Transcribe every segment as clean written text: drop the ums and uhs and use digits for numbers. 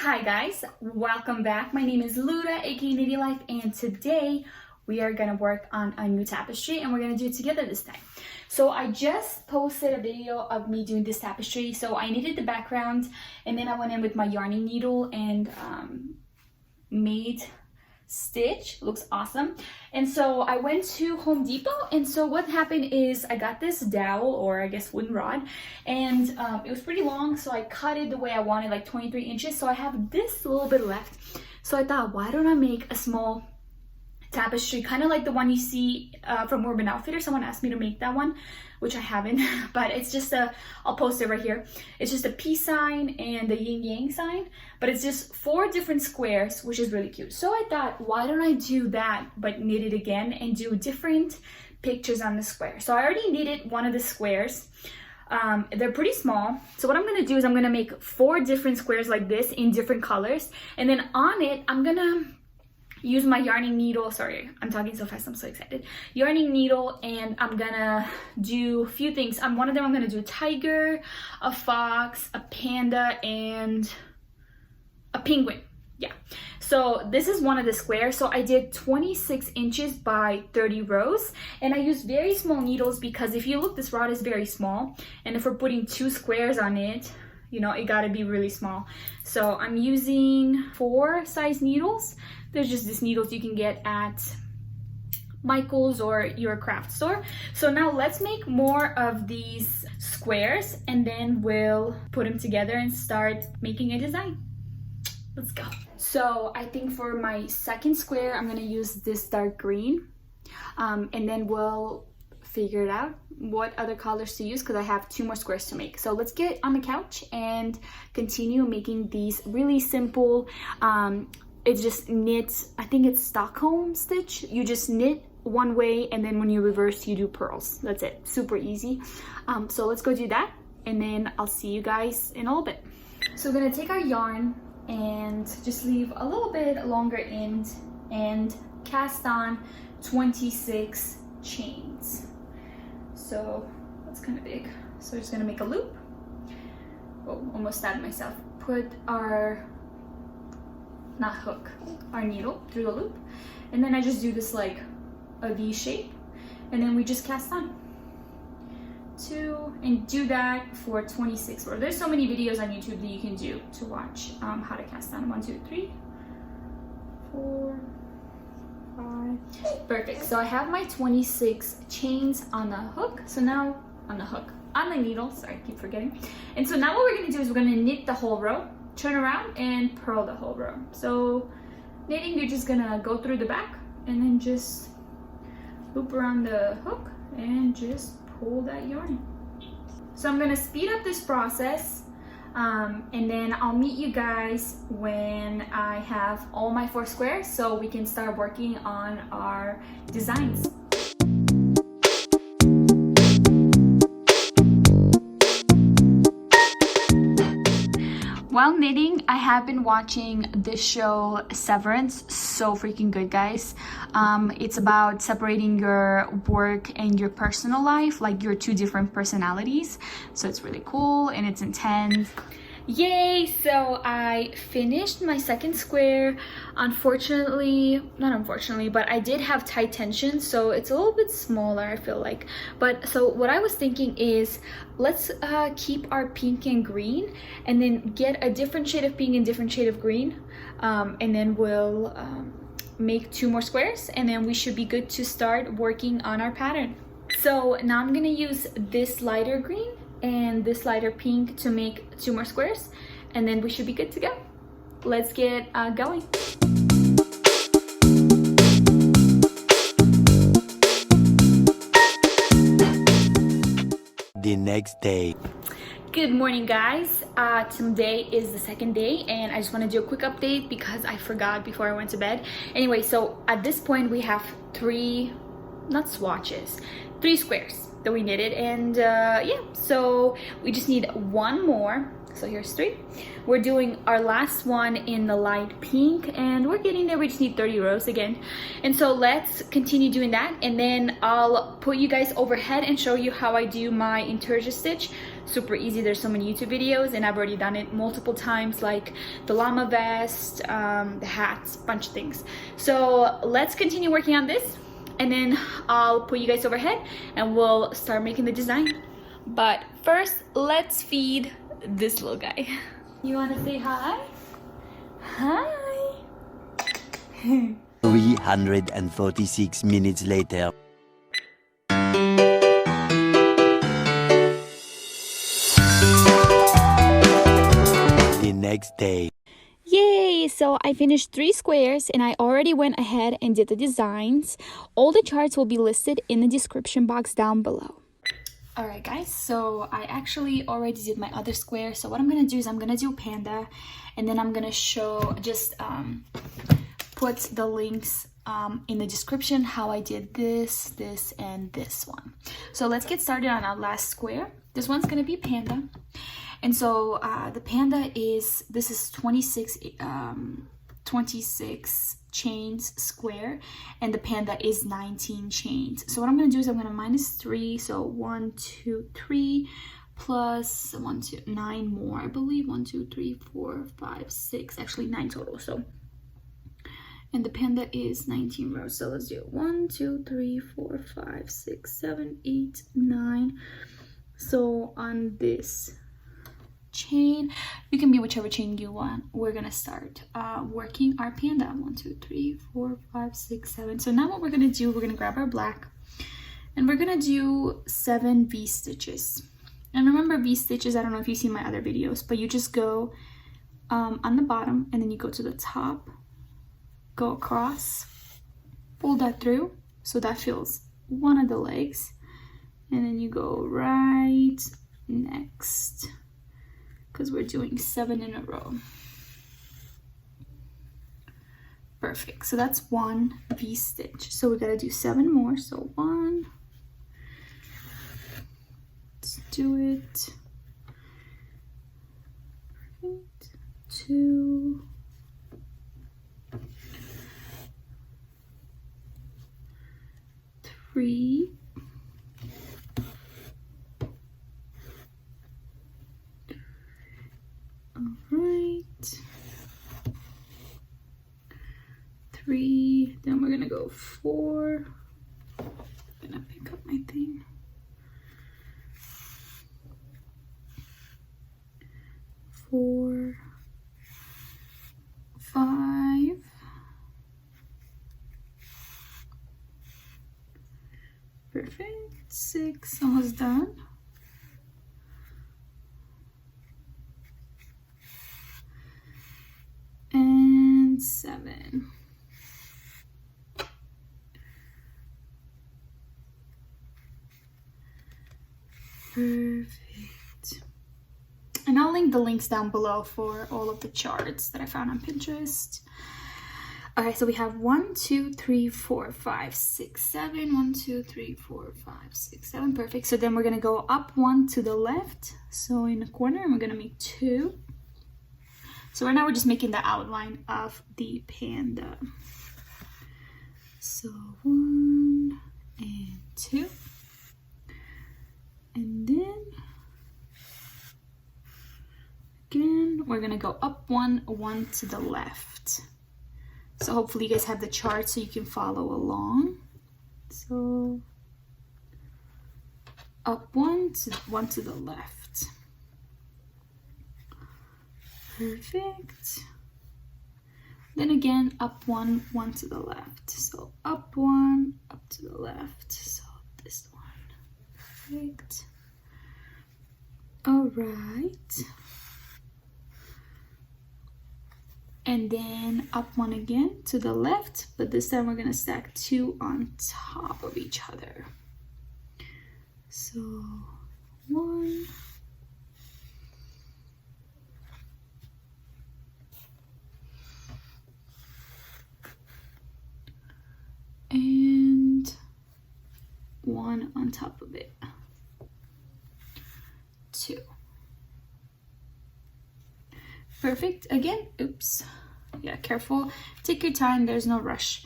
Hi guys, welcome back. My name is Luda, aka Nitty Life, and today we are gonna work on a new tapestry and we're gonna do it together this time. So I just posted a video of me doing this tapestry. So I needed the background and then I went in with my yarning needle and made stitch. Looks awesome. And so I went to Home Depot, and so what happened is I got this dowel, or I guess wooden rod, and it was pretty long, so I cut it the way I wanted, like 23 inches. So I have this little bit left, so I thought, why don't I make a small tapestry, kind of like the one you see from Urban Outfitters. Someone asked me to make that one, which I haven't, but it's just I'll post it right here. It's just a peace sign and the yin yang sign, but it's just 4 different squares, which is really cute. So I thought, why don't I do that but knit it again and do different pictures on the square. So I already knitted one of the squares. They're pretty small, so what I'm gonna do is I'm gonna make 4 different squares like this in different colors, and then on it I'm gonna use my yarning needle. Sorry, I'm talking so fast, I'm so excited. Yarning needle, and I'm gonna do a few things. One of them I'm gonna do a tiger, a fox, a panda, and a penguin. Yeah, so this is one of the squares. So I did 26 inches by 30 rows, and I used very small needles because if you look, this rod is very small, and if we're putting 2 squares on it, you know, it gotta be really small. So I'm using 4 size needles. There's just these needles you can get at Michael's or your craft store. So now let's make more of these squares, and then we'll put them together and start making a design. Let's go. So I think for my second square, I'm gonna use this dark green, and then we'll figure it out what other colors to use because I have 2 more squares to make. So let's get on the couch and continue making these really simple. It's just knit, I think it's Stockholm stitch. You just knit one way, and then when you reverse, you do pearls. That's it, super easy. So let's go do that, and then I'll see you guys in a little bit. So we're gonna take our yarn and just leave a little bit longer end and cast on 26 chains. So that's kind of big. So we're just gonna make a loop. Oh, almost stabbed myself. Put our our needle through the loop, and then I just do this like a V shape, and then we just cast on 2, and do that for 26 rows. There's so many videos on YouTube that you can do to watch how to cast on. 1, 2, 3, 4, 5. Perfect. So I have my 26 chains on the hook. So now on the needle, sorry, I keep forgetting. And so now what we're gonna do is we're gonna knit the whole row, turn around, and purl the whole row. So knitting, you're just gonna go through the back and then just loop around the hook and just pull that yarn. So I'm gonna speed up this process, and then I'll meet you guys when I have all my 4 squares so we can start working on our designs. While knitting, I have been watching this show Severance. So freaking good, guys. It's about separating your work and your personal life, like your 2 different personalities. So it's really cool and it's intense. Yay! So I finished my second square. Unfortunately, not unfortunately, but I did have tight tension, so it's a little bit smaller, I feel like. But so what I was thinking is, let's keep our pink and green, and then get a different shade of pink and different shade of green, and then we'll make 2 more squares, and then we should be good to start working on our pattern. So now I'm gonna use this lighter green and this lighter pink to make 2 more squares, and then we should be good to go. Let's get going. The next day. Good morning, guys. Today is the second day, and I just want to do a quick update because I forgot before I went to bed. Anyway, so at this point we have 3 squares that we knitted, and yeah, so we just need 1 more. So here's 3. We're doing our last one in the light pink, and we're getting there. We just need 30 rows again, and so let's continue doing that, and then I'll put you guys overhead and show you how I do my Intarsia stitch. super easy. There's so many YouTube videos and I've already done it multiple times, like the llama vest, the hats, bunch of things. So let's continue working on this and then I'll put you guys overhead and we'll start making the design. But first, let's feed this little guy. You want to say hi? Hi. 346 minutes later. The next day. Yay! So I finished 3 squares and I already went ahead and did the designs. All the charts will be listed in the description box down below. Alright guys, so I actually already did my other square. So what I'm gonna do is I'm gonna do panda and then I'm gonna show, just put the links in the description how I did this, this, and this one. So let's get started on our last square. This one's gonna be panda. And so the panda is, this is 26 chains square, and the panda is 19 chains. So what I'm going to do is I'm going to minus 3, so 1 2 3 plus 1 2 9 more, I believe. 1 2 3 4 5 6, actually 9 total. So, and the panda is 19 rows, so let's do 1 2 3 4 5 6 7 8 9. So on this chain, you can be whichever chain you want. We're gonna start working our panda. 1 2 3 4 5 6 7. So now what we're gonna do, we're gonna grab our black and we're gonna do 7 V stitches. And remember, V stitches, I don't know if you've seen my other videos, but you just go on the bottom and then you go to the top, go across, pull that through so that fills one of the legs, and then you go right next, because we're doing 7 in a row. Perfect. So that's 1 V stitch. So we gotta do 7 more. So 1. Let's do it. Perfect. 2. 3. 3, then we're gonna go 4. I'm gonna pick up my thing. 4, 5, perfect. 6, almost done. And 7. Perfect. And I'll link the links down below for all of the charts that I found on Pinterest. Alright, so we have 1 2 3 4 5 6 7. 1 2 3 4 5 6 7. Perfect. So then we're gonna go up 1 to the left, so in the corner, and we're gonna make 2. So right now we're just making the outline of the panda. So 1 and 2. And then again, we're gonna go up 1 to the left. So hopefully you guys have the chart so you can follow along. So up 1 to the left. Perfect. Then again, up 1 to the left. So up 1, up to the left. So this one. Perfect. All right. And then up 1 again to the left, but this time we're gonna stack 2 on top of each other. So 1. And 1 on top of it. 2. Perfect. Again, oops. Yeah, careful. Take your time. There's no rush.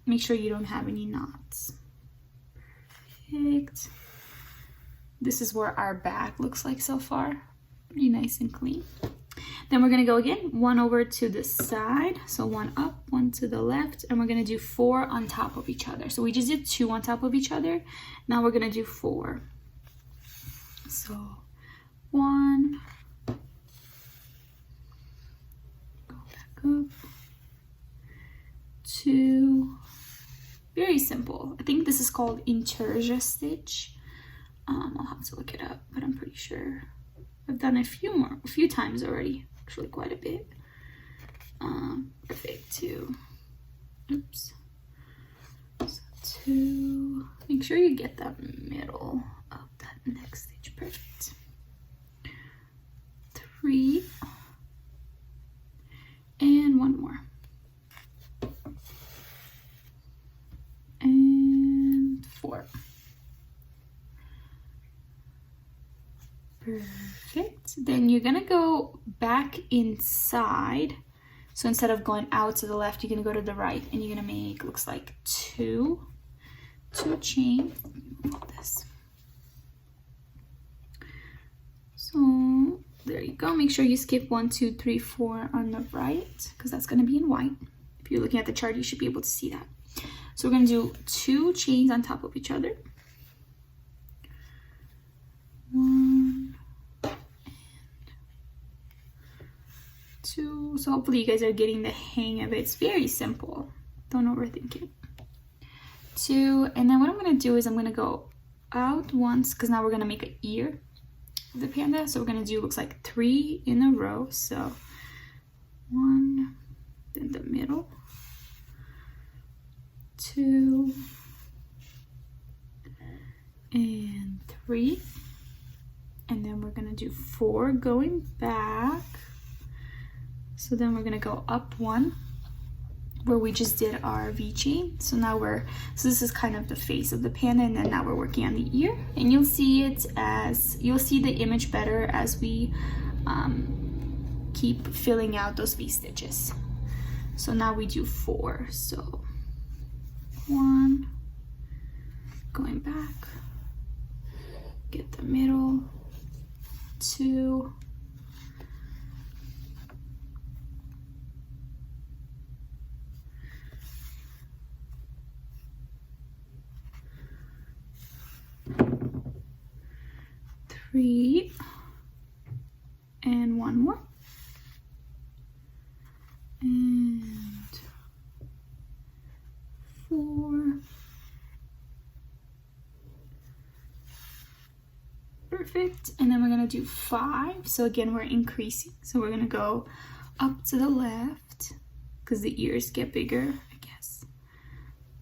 Make sure you don't have any knots. Perfect. this is where our back looks like so far. Pretty nice and clean. Then we're gonna go again, 1 over to the side. So 1 up, 1 to the left, and we're gonna do 4 on top of each other. So we just did 2 on top of each other. Now we're gonna do 4. So 1, go back up, 2, very simple. I think this is called Intarsia stitch. I'll have to look it up, but I'm pretty sure I've done a few times already, actually quite a bit. Perfect. 2. Oops. So 2. Make sure you get that middle of that next stitch. Perfect. 3. And 1 more. And 4. Perfect. Then you're gonna go back inside. So instead of going out to the left, you're gonna go to the right, and you're gonna make, looks like 2 chains. Move this. So there you go. Make sure you skip 1, 2, 3, 4 on the right, because that's gonna be in white. If you're looking at the chart, you should be able to see that. So we're gonna do 2 chains on top of each other. 1 and 2. So hopefully you guys are getting the hang of it. It's very simple. Don't overthink it. 2, and then what I'm gonna do is I'm gonna go out once, because now we're gonna make an ear of the panda. So we're gonna do, looks like 3 in a row. So 1, then the middle, 2, and 3. And then we're gonna do 4 going back. So then we're gonna go up 1 where we just did our V chain. So now so this is kind of the face of the panda, and then now we're working on the ear. And you'll see the image better as we keep filling out those V stitches. So now we do 4. So 1, going back, get the middle, 2, 3, and 1 more, and 4. Perfect. And then we're gonna do 5. So again, we're increasing. So we're gonna go up to the left, because the ears get bigger, I guess.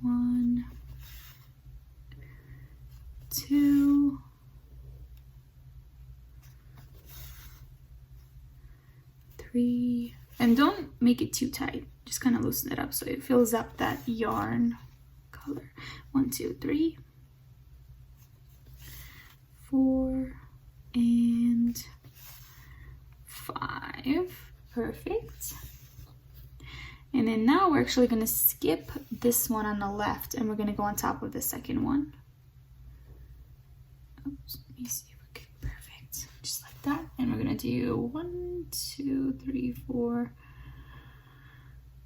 1, 2, 3, and don't make it too tight. Just kind of loosen it up so it fills up that yarn color. 1, 2, 3, 4, and 5. Perfect. And then now we're actually going to skip this one on the left, and we're going to go on top of the second one. Oops, let me see if we can. Perfect. Just like that. And we're going to do 1, 2, 3, 4.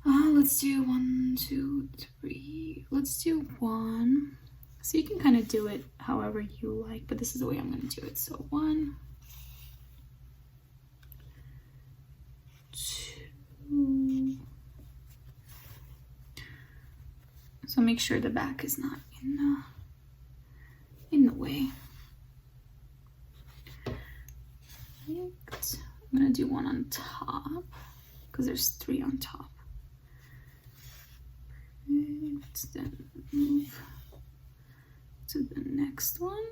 Let's do 1, 2, 3. Let's do 1. So you can kind of do it however you like, but this is the way I'm going to do it. So 1, 2. So make sure the back is not in the way. Perfect. I'm going to do 1 on top because there's 3 on top. Perfect. Then move to the next one.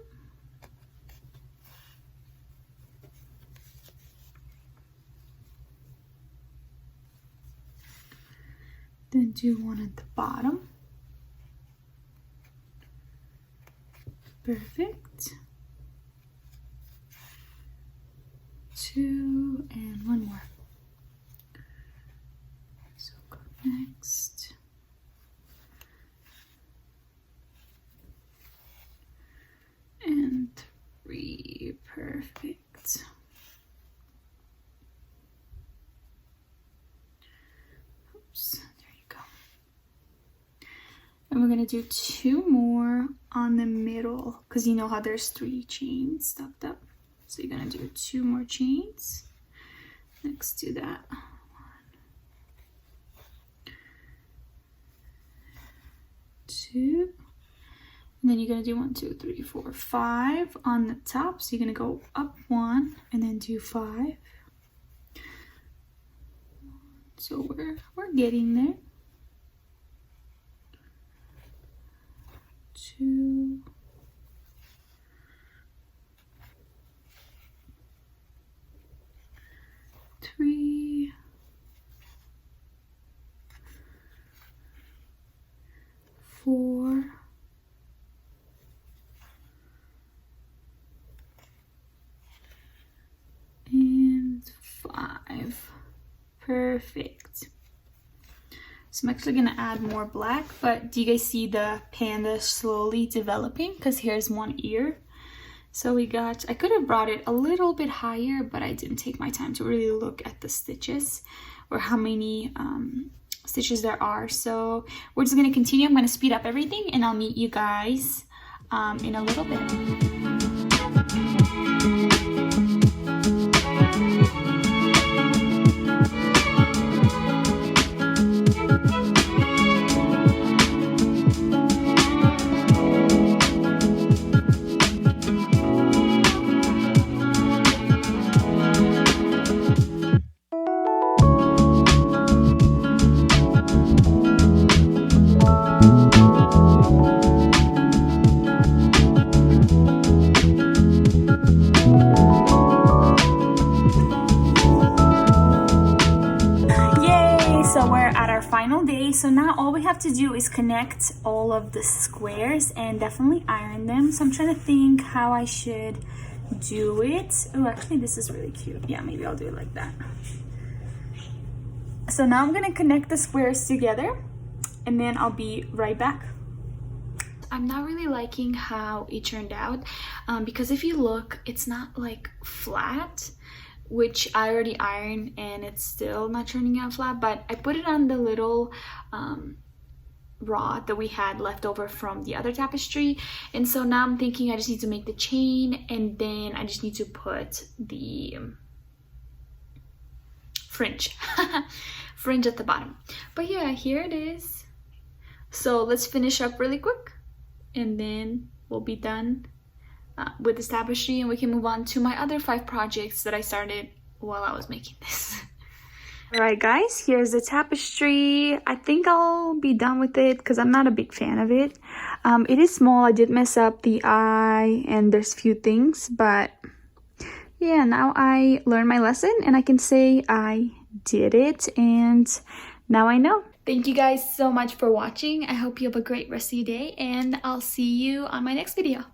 Then do 1 at the bottom. Perfect. 2 and 1 more. So go next. And 3. Oops, there you go. And we're gonna do 2 more on the middle, because you know how there's 3 chains stuffed up. So you're gonna do 2 more chains next to that. 1, 2, and then you're gonna do 1, 2, 3, 4, 5 on the top. So you're gonna go up 1 and then do 5. So we're getting there. 2, 3, 4, and 5. Perfect. So I'm actually gonna add more black, but do you guys see the panda slowly developing? Because here's one ear. So we got, I could have brought it a little bit higher, but I didn't take my time to really look at the stitches or how many stitches there are. So we're just gonna continue. I'm gonna speed up everything and I'll meet you guys in a little bit. Final day. So now all we have to do is connect all of the squares and definitely iron them. So I'm trying to think how I should do it. Oh, actually this is really cute. Yeah, maybe I'll do it like that. So now I'm gonna connect the squares together and then I'll be right back. I'm not really liking how it turned out because if you look, it's not like flat, which I already ironed and it's still not turning out flat, but I put it on the little rod that we had left over from the other tapestry. And so now I'm thinking I just need to make the chain and then I just need to put the fringe fringe at the bottom. But yeah, here it is. So let's finish up really quick and then we'll be done with this tapestry and we can move on to my other 5 projects that I started while I was making this. Alright guys, here's the tapestry. I think I'll be done with it because I'm not a big fan of it. It is small. I did mess up the eye and there's few things, but yeah, now I learned my lesson and I can say I did it and now I know. Thank you guys so much for watching. I hope you have a great rest of your day and I'll see you on my next video.